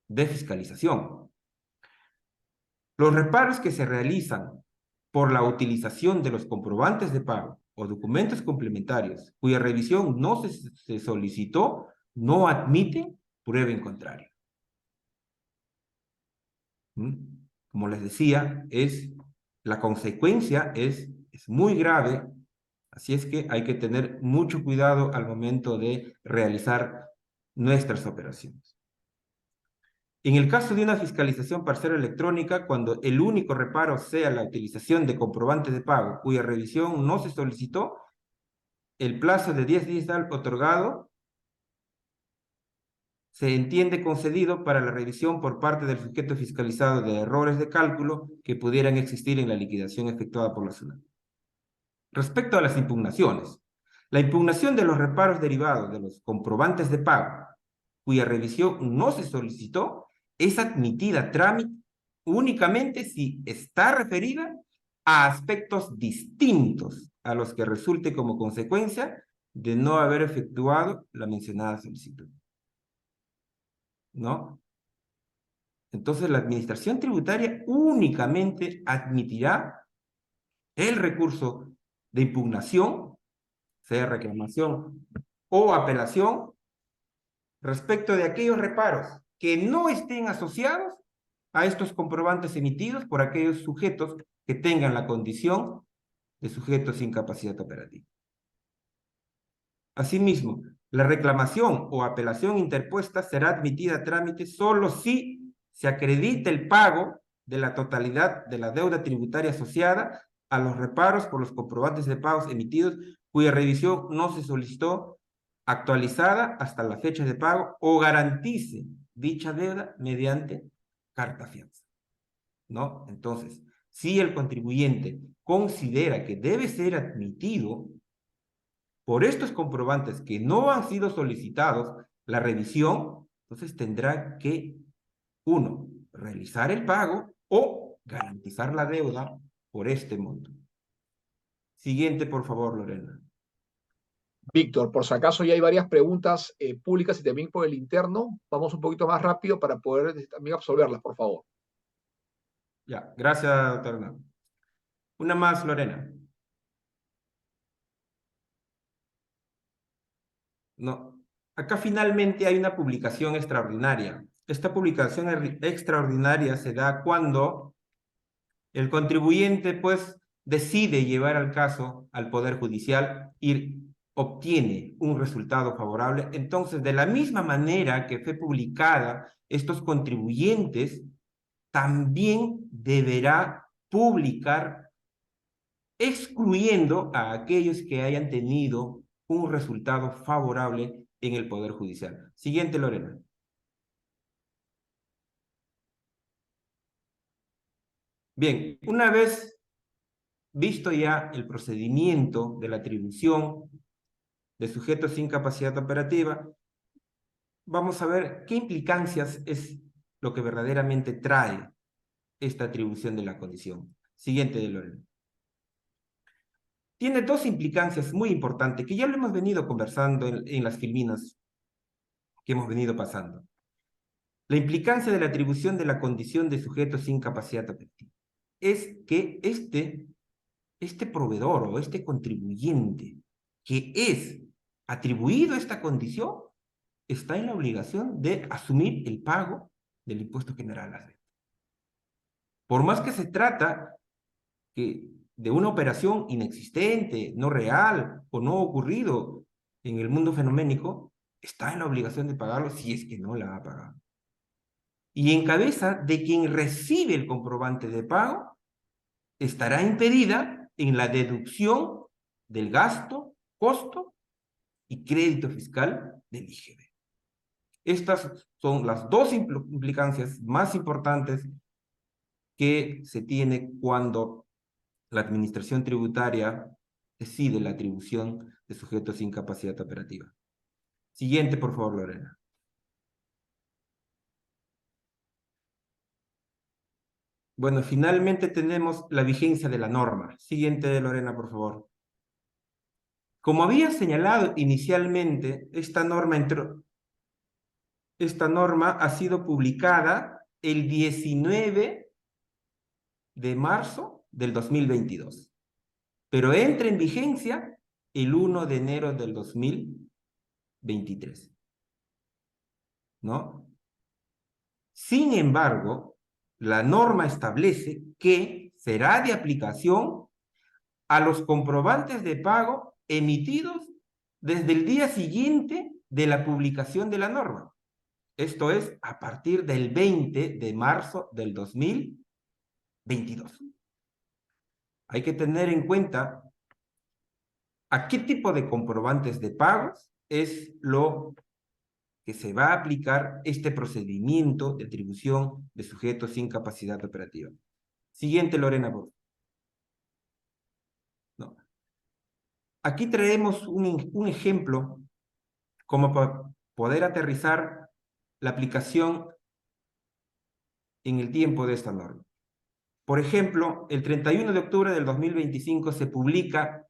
de fiscalización. Los reparos que se realizan por la utilización de los comprobantes de pago o documentos complementarios cuya revisión no se solicitó, no admite prueba en contrario. Como les decía, la consecuencia es muy grave, así es que hay que tener mucho cuidado al momento de realizar nuestras operaciones. En el caso de una fiscalización parcial electrónica, cuando el único reparo sea la utilización de comprobantes de pago cuya revisión no se solicitó, el plazo de 10 días otorgado se entiende concedido para la revisión por parte del sujeto fiscalizado de errores de cálculo que pudieran existir en la liquidación efectuada por la SUNAT. Respecto a las impugnaciones, la impugnación de los reparos derivados de los comprobantes de pago cuya revisión no se solicitó es admitida a trámite únicamente si está referida a aspectos distintos a los que resulte como consecuencia de no haber efectuado la mencionada solicitud, ¿no? Entonces, la administración tributaria únicamente admitirá el recurso de impugnación, sea reclamación o apelación, respecto de aquellos reparos que no estén asociados a estos comprobantes emitidos por aquellos sujetos que tengan la condición de sujetos sin capacidad operativa. Asimismo, la reclamación o apelación interpuesta será admitida a trámite solo si se acredite el pago de la totalidad de la deuda tributaria asociada a los reparos por los comprobantes de pagos emitidos cuya revisión no se solicitó, actualizada hasta la fecha de pago o garantice dicha deuda mediante carta fianza, ¿no? Entonces, si el contribuyente considera que debe ser admitido por estos comprobantes que no han sido solicitados la revisión, entonces tendrá que, uno, realizar el pago o garantizar la deuda por este monto. Siguiente, por favor, Lorena. Víctor, por si acaso ya hay varias preguntas públicas y también por el interno. Vamos un poquito más rápido para poder también absolverlas, por favor. Ya, gracias, doctor Hernán. Una más, Lorena. No. Acá finalmente hay una publicación extraordinaria. Esta publicación extraordinaria se da cuando el contribuyente, pues, decide llevar al caso al Poder Judicial y obtiene un resultado favorable. Entonces, de la misma manera que fue publicada, estos contribuyentes también deberá publicar excluyendo a aquellos que hayan tenido un resultado favorable en el Poder Judicial. Siguiente, Lorena. Bien, una vez visto ya el procedimiento de la atribución de sujetos sin capacidad operativa, vamos a ver qué implicancias es lo que verdaderamente trae esta atribución de la condición. Siguiente, Lorena. tiene dos implicancias muy importantes que ya lo hemos venido conversando en las filminas que hemos venido pasando. La implicancia de la atribución de la condición de sujeto sin capacidad operativa es que este proveedor o este contribuyente que es atribuido a esta condición está en la obligación de asumir el pago del impuesto general a la renta. Por más que se trata de una operación inexistente, no real o no ocurrido en el mundo fenoménico, está en la obligación de pagarlo si es que no la ha pagado. Y en cabeza de quien recibe el comprobante de pago, estará impedida en la deducción del gasto, costo y crédito fiscal del IGB. Estas son las dos implicancias más importantes que se tiene cuando la administración tributaria decide la atribución de sujetos sin capacidad operativa. Siguiente, por favor, Lorena. Bueno, finalmente tenemos la vigencia de la norma. Siguiente, Lorena, por favor. Como había señalado inicialmente, esta norma ha sido publicada el 19 de marzo del 2022, pero entra en vigencia el 1 de enero del 2023, ¿no? Sin embargo, la norma establece que será de aplicación a los comprobantes de pago emitidos desde el día siguiente de la publicación de la norma. Esto es, a partir del 20 de marzo del 2022. Hay que tener en cuenta a qué tipo de comprobantes de pagos es lo que se va a aplicar este procedimiento de atribución de sujetos sin capacidad operativa. Siguiente, Lorena, por favor. No. Aquí traemos un ejemplo como para poder aterrizar la aplicación en el tiempo de esta norma. Por ejemplo, el 31 de octubre del 2025 se publica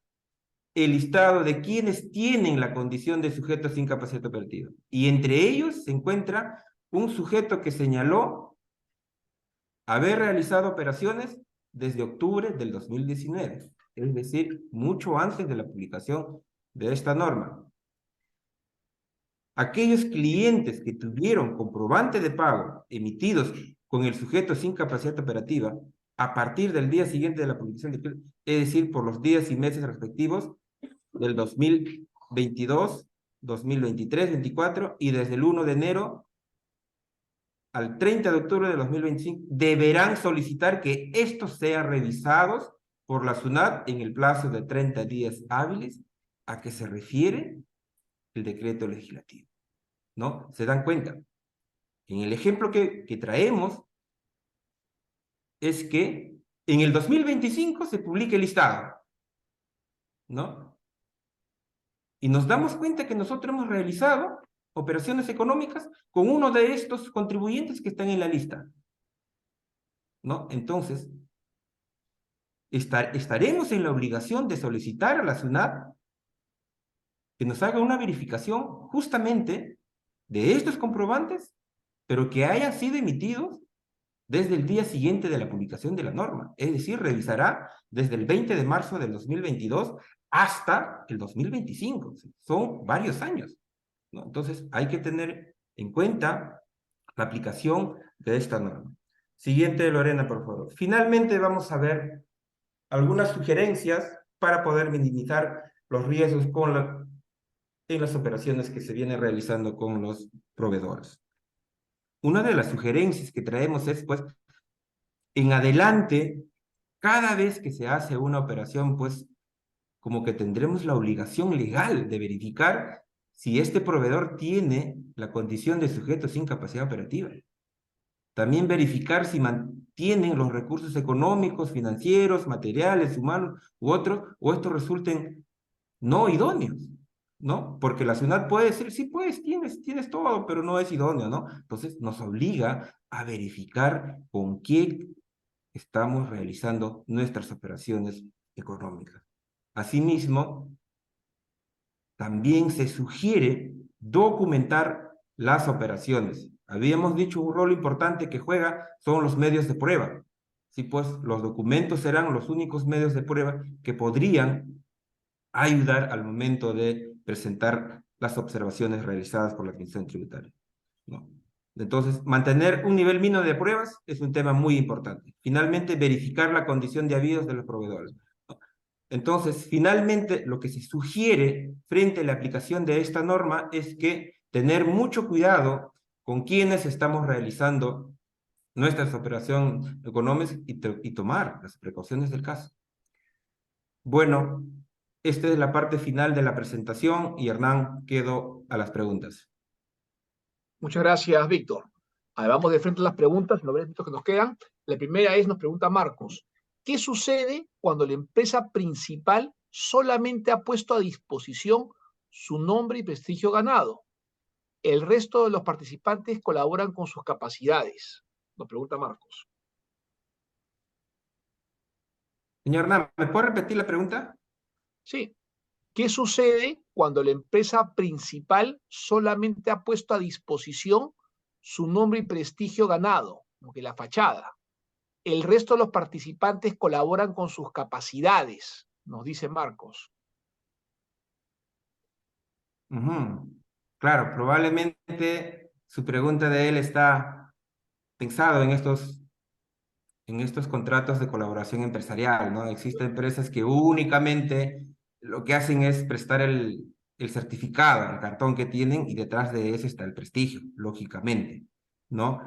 el listado de quienes tienen la condición de sujetos sin capacidad operativa. Y entre ellos se encuentra un sujeto que señaló haber realizado operaciones desde octubre del 2019, es decir, mucho antes de la publicación de esta norma. Aquellos clientes que tuvieron comprobante de pago emitidos con el sujeto sin capacidad operativa a partir del día siguiente de la publicación de, es decir, por los días y meses respectivos del 2022, 2023, 24 y desde el 1 de enero al 30 de octubre de 2025, deberán solicitar que estos sean revisados por la SUNAT en el plazo de 30 días hábiles a que se refiere el decreto legislativo, ¿no? ¿Se dan cuenta? En el ejemplo que traemos es que en el 2025 se publica el listado, ¿no? Y nos damos cuenta que nosotros hemos realizado operaciones económicas con uno de estos contribuyentes que están en la lista, ¿no? Entonces, estaremos en la obligación de solicitar a la SUNAT que nos haga una verificación justamente de estos comprobantes, pero que hayan sido emitidos desde el día siguiente de la publicación de la norma. Es decir, revisará desde el 20 de marzo del 2022 hasta el 2025. Son varios años, ¿no? Entonces, hay que tener en cuenta la aplicación de esta norma. Siguiente, Lorena, por favor. Finalmente, vamos a ver algunas sugerencias para poder minimizar los riesgos en las operaciones que se vienen realizando con los proveedores. Una de las sugerencias que traemos es, pues, en adelante, cada vez que se hace una operación, pues, como que tendremos la obligación legal de verificar si este proveedor tiene la condición de sujeto sin capacidad operativa. También verificar si mantienen los recursos económicos, financieros, materiales, humanos u otros, o estos resulten no idóneos, ¿no? Porque la SUNAT puede decir, sí, pues, tienes todo, pero no es idóneo, ¿no? Entonces, nos obliga a verificar con quién estamos realizando nuestras operaciones económicas. Asimismo, también se sugiere documentar las operaciones. Habíamos dicho un rol importante que juega son los medios de prueba. Sí, pues los documentos serán los únicos medios de prueba que podrían ayudar al momento de presentar las observaciones realizadas por la Administración Tributaria, ¿no? Entonces, mantener un nivel mínimo de pruebas es un tema muy importante. Finalmente, verificar la condición de habidos de los proveedores. Entonces, finalmente, lo que se sugiere frente a la aplicación de esta norma es que tener mucho cuidado con quienes estamos realizando nuestras operaciones económicas y tomar las precauciones del caso. Bueno, esta es la parte final de la presentación y Hernán, quedo a las preguntas. Muchas gracias, Víctor. Ahora vamos de frente a las preguntas, los breves minutos que nos quedan. La primera nos pregunta Marcos, ¿qué sucede cuando la empresa principal solamente ha puesto a disposición su nombre y prestigio ganado? El resto de los participantes colaboran con sus capacidades. Nos pregunta Marcos. Señor Hernán, ¿me puede repetir la pregunta? Sí. ¿Qué sucede cuando la empresa principal solamente ha puesto a disposición su nombre y prestigio ganado, como que la fachada? El resto de los participantes colaboran con sus capacidades, nos dice Marcos. Claro, probablemente su pregunta de él está pensado en estos contratos de colaboración empresarial, ¿no? Existen empresas que únicamente lo que hacen es prestar el certificado, el cartón que tienen, y detrás de ese está el prestigio, lógicamente, ¿no?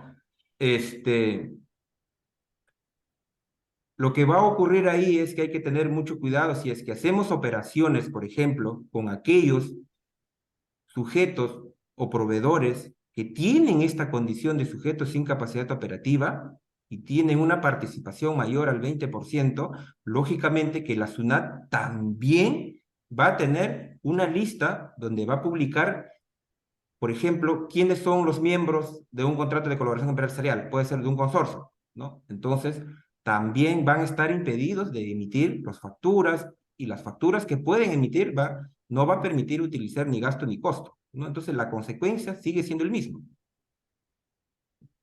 Lo que va a ocurrir ahí es que hay que tener mucho cuidado si es que hacemos operaciones, por ejemplo, con aquellos sujetos o proveedores que tienen esta condición de sujetos sin capacidad operativa y tienen una participación mayor al 20%, lógicamente que la SUNAT también va a tener una lista donde va a publicar, por ejemplo, quiénes son los miembros de un contrato de colaboración empresarial, puede ser de un consorcio, ¿no? Entonces, también van a estar impedidos de emitir las facturas, y las facturas que pueden emitir no va a permitir utilizar ni gasto ni costo, ¿no? Entonces, la consecuencia sigue siendo el mismo.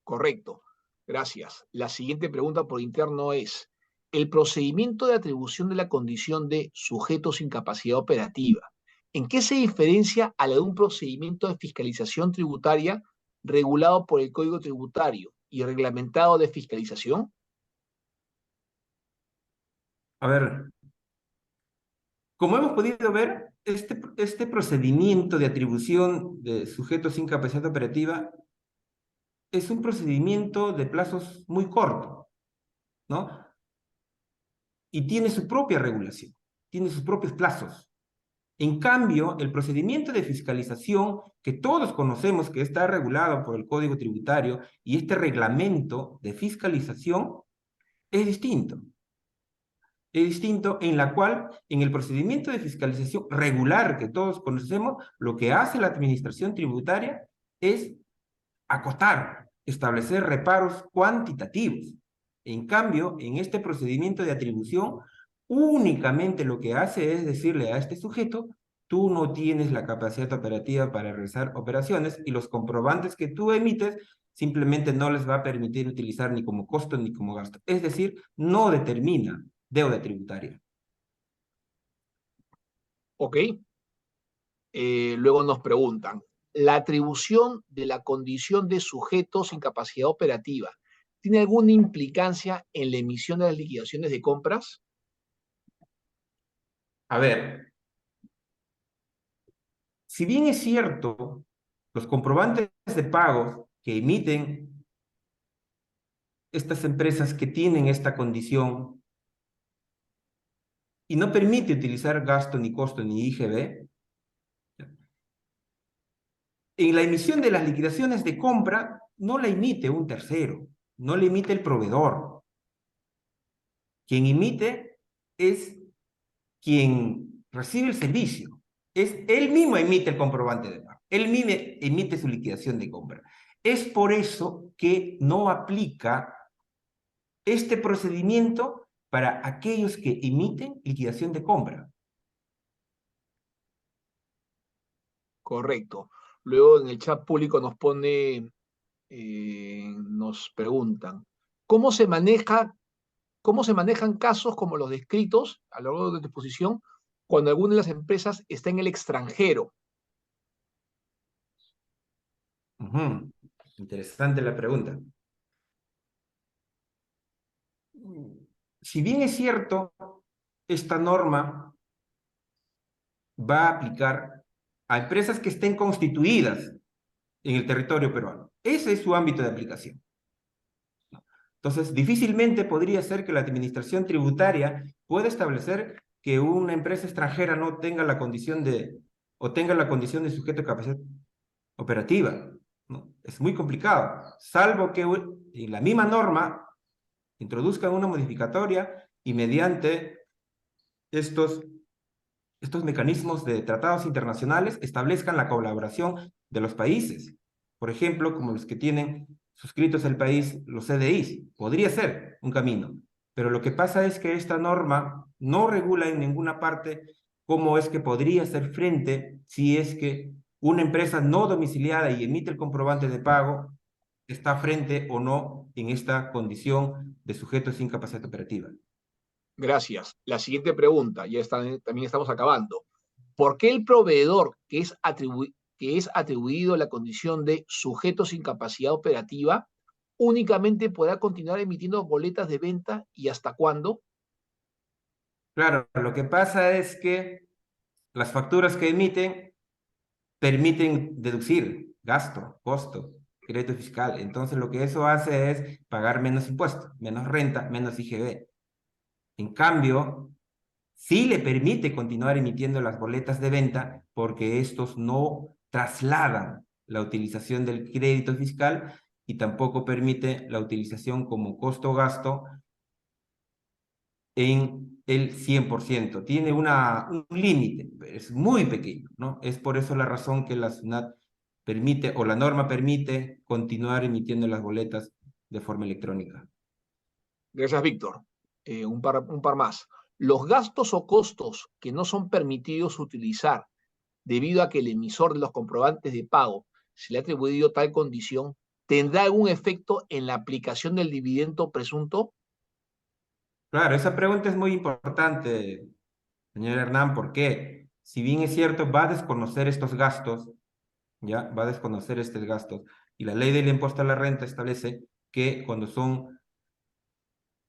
Correcto. Gracias. La siguiente pregunta por interno es, el procedimiento de atribución de la condición de sujeto sin capacidad operativa, ¿en qué se diferencia a la de un procedimiento de fiscalización tributaria regulado por el Código Tributario y reglamentado de fiscalización? A ver, como hemos podido ver, este procedimiento de atribución de sujetos sin capacidad operativa es un procedimiento de plazos muy cortos, ¿no? Y tiene su propia regulación, tiene sus propios plazos. En cambio, el procedimiento de fiscalización, que todos conocemos que está regulado por el Código Tributario, y este reglamento de fiscalización es distinto. Es distinto en la cual, en el procedimiento de fiscalización regular que todos conocemos, lo que hace la Administración Tributaria es acotar, establecer reparos cuantitativos. En cambio, en este procedimiento de atribución, únicamente lo que hace es decirle a este sujeto, tú no tienes la capacidad operativa para realizar operaciones, y los comprobantes que tú emites simplemente no les va a permitir utilizar ni como costo ni como gasto. Es decir, no determina deuda tributaria. Ok. Luego nos preguntan, ¿la atribución de la condición de sujeto sin capacidad operativa tiene alguna implicancia en la emisión de las liquidaciones de compras? A ver, si bien es cierto, los comprobantes de pagos que emiten estas empresas que tienen esta condición y no permite utilizar gasto ni costo ni IGB, en la emisión de las liquidaciones de compra no la emite un tercero, no la emite el proveedor. Quien emite es quien recibe el servicio. Él mismo emite el comprobante de pago, él mismo emite su liquidación de compra. Es por eso que no aplica este procedimiento para aquellos que emiten liquidación de compra. Correcto. Luego en el chat público nos preguntan, ¿cómo se manejan casos como los descritos a lo largo de tu exposición cuando alguna de las empresas está en el extranjero? Interesante la pregunta. Si bien es cierto, esta norma va a aplicar a empresas que estén constituidas en el territorio peruano. Ese es su ámbito de aplicación. Entonces, difícilmente podría ser que la administración tributaria pueda establecer que una empresa extranjera no tenga la condición o tenga la condición de sujeto de capacidad operativa, ¿no? Es muy complicado, salvo que en la misma norma introduzcan una modificatoria y mediante estos mecanismos de tratados internacionales establezcan la colaboración de los países. Por ejemplo, como los que tienen suscritos el país, los CDIs. Podría ser un camino. Pero lo que pasa es que esta norma no regula en ninguna parte cómo es que podría hacer frente si es que una empresa no domiciliada y emite el comprobante de pago está frente o no en esta condición de sujeto sin capacidad operativa. Gracias. La siguiente pregunta, también estamos acabando. ¿Por qué el proveedor que es atribuido a la condición de sujeto sin capacidad operativa únicamente podrá continuar emitiendo boletas de venta y hasta cuándo? Claro, lo que pasa es que las facturas que emiten permiten deducir gasto, costo, crédito fiscal. Entonces lo que eso hace es pagar menos impuestos, menos renta, menos IGB. En cambio, sí le permite continuar emitiendo las boletas de venta porque estos no trasladan la utilización del crédito fiscal y tampoco permite la utilización como costo-gasto en el 100%. Tiene un límite, es muy pequeño, ¿no? Es por eso la razón que la SUNAT permite, o la norma permite, continuar emitiendo las boletas de forma electrónica. Gracias, Víctor. Un par más. Los gastos o costos que no son permitidos utilizar debido a que el emisor de los comprobantes de pago se le ha atribuido tal condición, ¿tendrá algún efecto en la aplicación del dividendo presunto? Claro, esa pregunta es muy importante, señor Hernán, porque si bien es cierto, va a desconocer estos gastos, ¿ya? Va a desconocer estos gastos, y la ley del impuesto a la renta establece que cuando son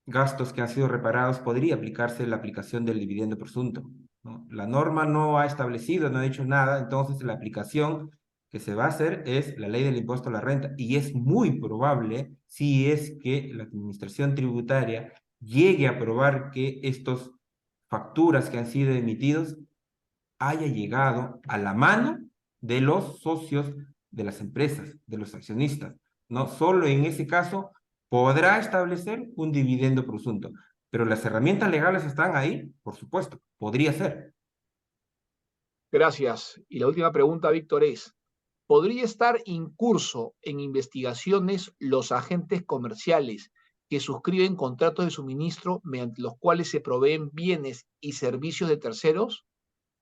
gastos que han sido reparados, podría aplicarse la aplicación del dividendo presunto, ¿no? La norma no ha establecido, no ha dicho nada, entonces la aplicación que se va a hacer es la ley del impuesto a la renta, y es muy probable, si es que la administración tributaria llegue a probar que estos facturas que han sido emitidos haya llegado a la mano de los socios de las empresas, de los accionistas, ¿no? Solo en ese caso podrá establecer un dividendo presunto, pero las herramientas legales están ahí, por supuesto, podría ser. Gracias. Y la última pregunta, Víctor, es, ¿podría estar incurso en investigaciones los agentes comerciales que suscriben contratos de suministro mediante los cuales se proveen bienes y servicios de terceros?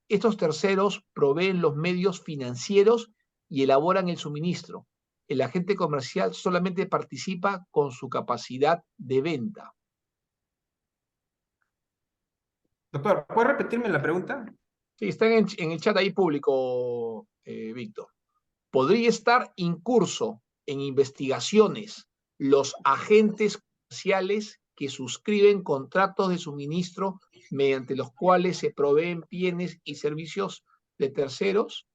Estos terceros proveen los medios financieros y elaboran el suministro. El agente comercial solamente participa con su capacidad de venta. Doctor, ¿puede repetirme la pregunta? Sí, está en el chat ahí público, Víctor. ¿Podría estar incurso en investigaciones los agentes comerciales que suscriben contratos de suministro mediante los cuales se proveen bienes y servicios de terceros?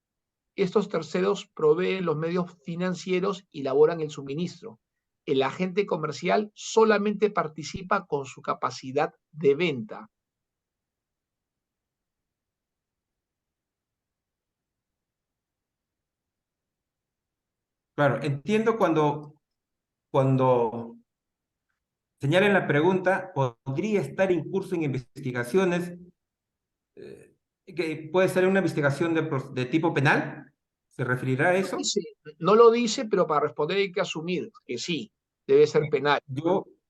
Estos terceros proveen los medios financieros y elaboran el suministro. El agente comercial solamente participa con su capacidad de venta. Claro, entiendo cuando señalen la pregunta, podría estar incurso en investigaciones, que puede ser una investigación de tipo penal, ¿se referirá a eso? No lo dice, pero para responder hay que asumir que sí, debe ser penal.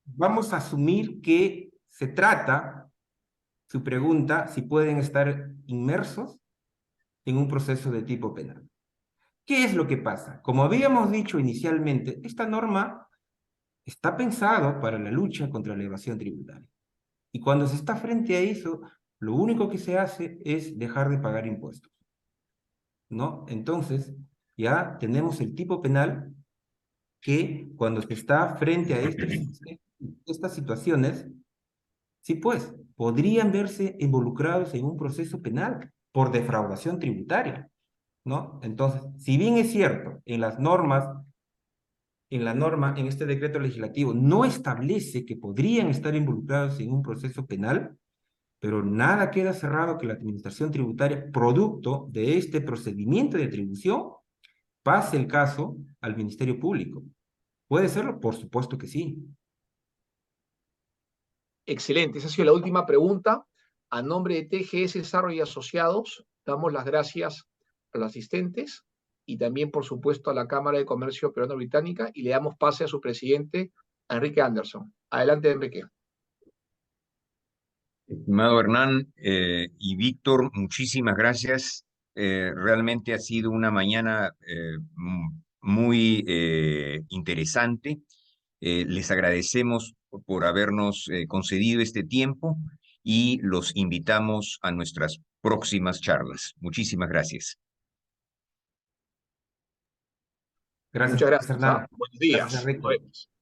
Vamos a asumir que se trata, su pregunta, si pueden estar inmersos en un proceso de tipo penal. ¿Qué es lo que pasa? Como habíamos dicho inicialmente, esta norma está pensado para la lucha contra la evasión tributaria. Y cuando se está frente a eso, lo único que se hace es dejar de pagar impuestos, ¿no? Entonces, ya tenemos el tipo penal que cuando se está frente a estas situaciones, sí, pues, podrían verse involucrados en un proceso penal por defraudación tributaria, ¿no? Entonces, si bien es cierto, en este decreto legislativo, no establece que podrían estar involucrados en un proceso penal, pero nada queda cerrado que la administración tributaria, producto de este procedimiento de atribución, pase el caso al Ministerio Público. ¿Puede serlo? Por supuesto que sí. Excelente, esa ha sido la última pregunta. A nombre de TGS Desarrollo y Asociados, damos las gracias a los asistentes y también, por supuesto, a la Cámara de Comercio Peruano-Británica y le damos pase a su presidente, Enrique Anderson. Adelante, Enrique. Estimado Hernán y Víctor, muchísimas gracias. Realmente ha sido una mañana muy interesante. Les agradecemos por habernos concedido este tiempo y los invitamos a nuestras próximas charlas. Muchísimas gracias. Gracias, Muchas gracias. Hernán. Buenos Gracias, días. Nos Enrique. vemos.